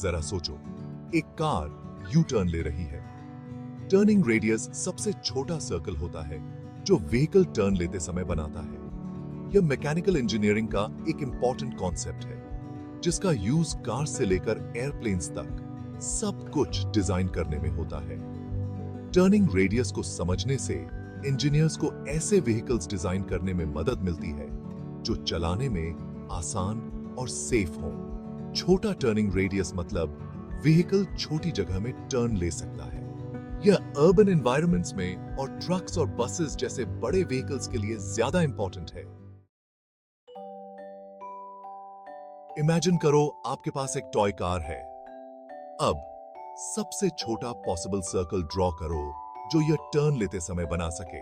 जरा सोचो, एक कार यू टर्न ले रही है। टर्निंग रेडियस सबसे छोटा सर्कल होता है जो व्हीकल टर्न लेते समय बनाता है। यह मैकेनिकल इंजीनियरिंग का एक इंपॉर्टेंट कॉन्सेप्ट है जिसका यूज कार से लेकर एयरप्लेन्स तक सब कुछ डिजाइन करने में होता है। टर्निंग रेडियस को समझने से इंजीनियर्स को ऐसे व्हीकल्स डिजाइन करने में मदद मिलती है जो चलाने में आसान और सेफ हो। छोटा टर्निंग रेडियस मतलब व्हीकल छोटी जगह में टर्न ले सकता है। यह अर्बन एनवायरनमेंट्स में और ट्रक्स और बसेस जैसे बड़े व्हीकल्स के लिए ज्यादा इंपॉर्टेंट है। इमेजिन करो आपके पास एक टॉय कार है। अब सबसे छोटा पॉसिबल सर्कल ड्रॉ करो जो यह टर्न लेते समय बना सके।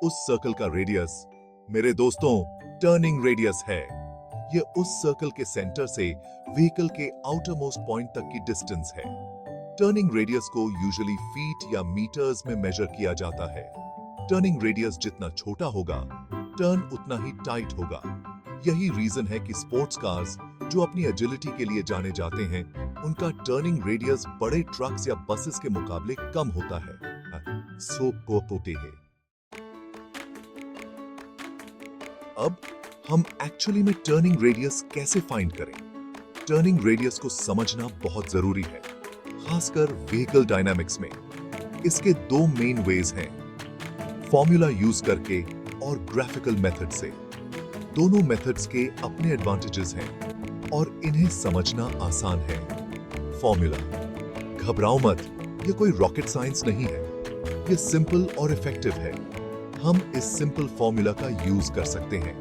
उस सर्कल का रेडियस, मेरे दोस्तों, टर्निंग रेडियस है। यह उस सर्कल के सेंटर से व्हीकल के आउटर मोस्ट पॉइंट तक की डिस्टेंस है। टर्निंग रेडियस को यूजुअली फीट या मीटर्स में मेजर किया जाता है। टर्निंग रेडियस जितना छोटा होगा, टर्न उतना ही टाइट होगा। यही रीजन है कि स्पोर्ट्स कार्स जो अपनी एजिलिटी के लिए जाने जाते हैं, उनका टर्निंग रेडियस बड़े ट्रक्स या बसेस के मुकाबले कम होता है। अब हम एक्चुअली में टर्निंग रेडियस कैसे फाइंड करें? टर्निंग रेडियस को समझना बहुत जरूरी है, खासकर व्हीकल डायनामिक्स में। इसके दो मेन वेज हैं, फॉर्मूला यूज करके और ग्राफिकल मेथड से। दोनों मेथड्स के अपने एडवांटेजेस हैं और इन्हें समझना आसान है। फॉर्मूला, घबराओ मत, यह कोई रॉकेट साइंस नहीं है। यह सिंपल और इफेक्टिव है। हम इस सिंपल फॉर्मूला का यूज कर सकते हैं।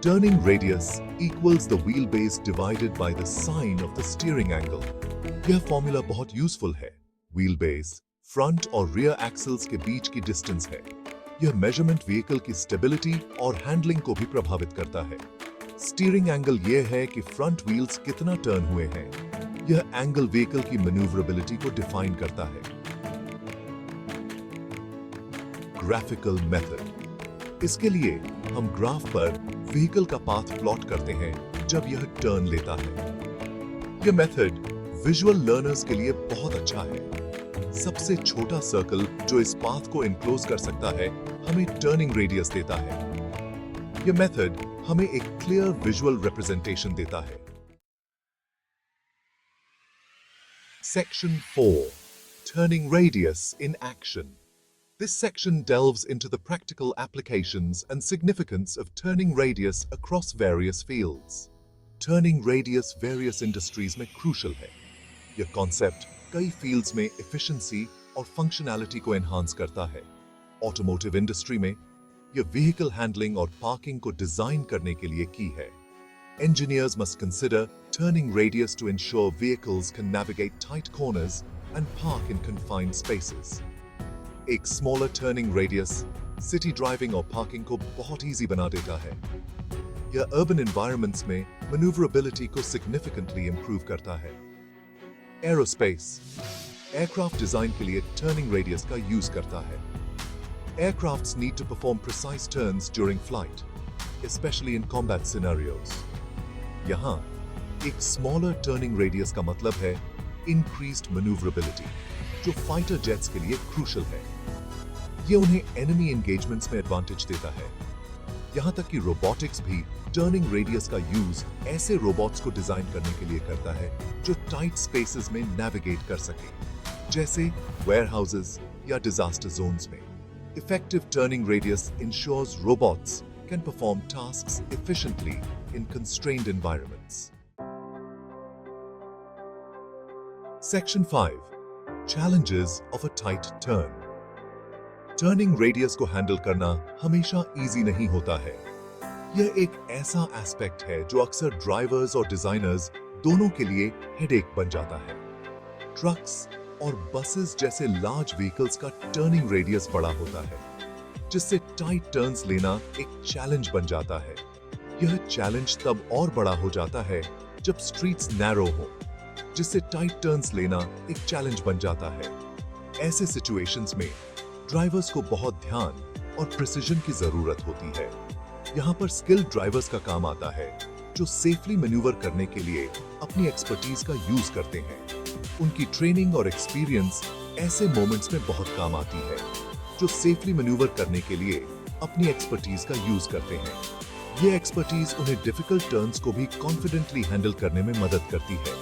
Turning radius equals the wheel base divided by the sine of the steering angle. यह फॉर्मूला बहुत यूजफुल है। व्हील बेस फ्रंट और रियर एक्सल्स के बीच की डिस्टेंस है। यह मेजरमेंट व्हीकल की स्टेबिलिटी और हैंडलिंग को भी प्रभावित करता है। स्टीयरिंग एंगल यह है कि फ्रंट व्हील्स कितना टर्न हुए हैं। यह एंगल व्हीकल की मैन्यूवरेबिलिटी को डिफाइन करता है। ग्राफिकल मेथड, इसके लिए हम ग्राफ पर व्हीकल का पाथ प्लॉट करते हैं जब यह टर्न लेता है। यह मेथड विजुअल लर्नर्स के लिए बहुत अच्छा है। सबसे छोटा सर्कल जो इस पाथ को एनक्लोज कर सकता है, हमें टर्निंग रेडियस देता है। यह मेथड हमें एक क्लियर विजुअल रिप्रेजेंटेशन देता है। Section 4. Turning Radius in Action. This section delves into the practical applications and significance of turning radius across various fields. Turning radius various industries में crucial है। यह concept कई fields में efficiency और functionality को enhance करता है। Automotive industry में यह vehicle handling और parking को design करने के लिए की है। Engineers must consider turning radius to ensure vehicles can navigate tight corners and park in confined spaces. एक smaller turning radius city driving और parking को बहुत easy बना देता है। यह urban environments में maneuverability को significantly improve करता है। Aerospace, aircraft design के लिए turning radius का use करता है। Aircrafts need to perform precise turns during flight, especially in combat scenarios. यहाँ एक smaller turning radius का मतलब है increased maneuverability, जो फाइटर जेट्स के लिए क्रूशल है। ये उन्हें एनिमी एंगेजमेंट्स में एडवांटेज देता है। यहाँ तक कि रोबोटिक्स भी टर्निंग रेडियस का यूज ऐसे रोबोट्स को डिजाइन करने के लिए करता है जो टाइट स्पेसेस में नेविगेट कर सके, जैसे वेयरहाउसेस या डिजास्टर जोन्स में। Effective turning radius ensures robots can perform tasks efficiently in constrained environments. Section 5. Challenges of a tight turn. Turning radius को हैंडल करना हमेशा इजी नहीं होता है। यह एक ऐसा एस्पेक्ट है जो अक्सर ड्राइवर्स और डिजाइनर्स दोनों के लिए हेडेक बन जाता है। ट्रक्स और बसेस जैसे लार्ज व्हीकल्स का टर्निंग रेडियस बड़ा होता है, जिससे टाइट टर्न्स लेना एक चैलेंज बन जाता है। यह चैलेंज तब और बड़ा हो जाता है जब स्ट्रीट्स नैरो हो, जिससे टाइट टर्न्स लेना एक चैलेंज बन जाता है। ऐसे सिचुएशंस में ड्राइवर्स को बहुत ध्यान और प्रिसिजन की जरूरत होती है। यहाँ पर स्किल्ड ड्राइवर्स का काम आता है, जो सेफली मैन्यूवर करने के लिए अपनी एक्सपर्टीज का यूज करते हैं। उनकी ट्रेनिंग और एक्सपीरियंस ऐसे मोमेंट्स में बहुत काम आती है, जो सेफली मैन्यूवर करने के लिए अपनी एक्सपर्टीज का यूज करते हैं। ये एक्सपर्टीज उन्हें डिफिकल्ट टर्न्स को भी कॉन्फिडेंटली हैंडल करने में मदद करती है।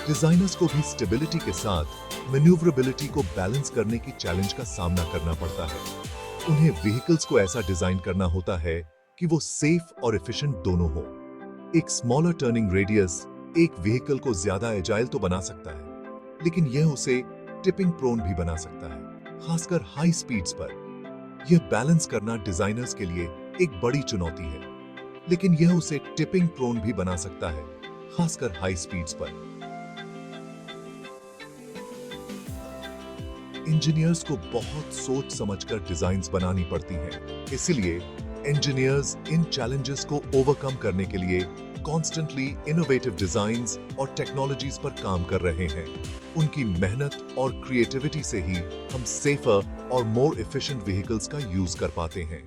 डिजाइनर्स को भी स्टेबिलिटी के साथ मैन्यूवरेबिलिटी को बैलेंस करने की चैलेंज का सामना करना पड़ता है। उन्हें व्हीकल्स को ऐसा डिजाइन करना होता है कि वो सेफ और एफिशिएंट दोनों हो। एक स्मॉलर टर्निंग रेडियस एक व्हीकल को ज्यादा एजाइल तो बना सकता है, लेकिन यह उसे टिपिंग प्रोन भी बना सकता है, खासकर हाई स्पीड्स पर। यह बैलेंस करना डिजाइनर्स के लिए एक बड़ी चुनौती है, लेकिन यह उसे टिपिंग प्रोन भी बना सकता है, खासकर हाई स्पीड्स पर। इंजीनियर्स को बहुत सोच समझकर डिजाइन्स बनानी पड़ती हैं। इसलिए इंजीनियर्स इन चैलेंजेस को ओवरकम करने के लिए कॉन्स्टेंटली इनोवेटिव डिजाइन्स और टेक्नोलॉजीज पर काम कर रहे हैं। उनकी मेहनत और क्रिएटिविटी से ही हम सेफर और मोर एफिशिएंट व्हीकल्स का यूज कर पाते हैं।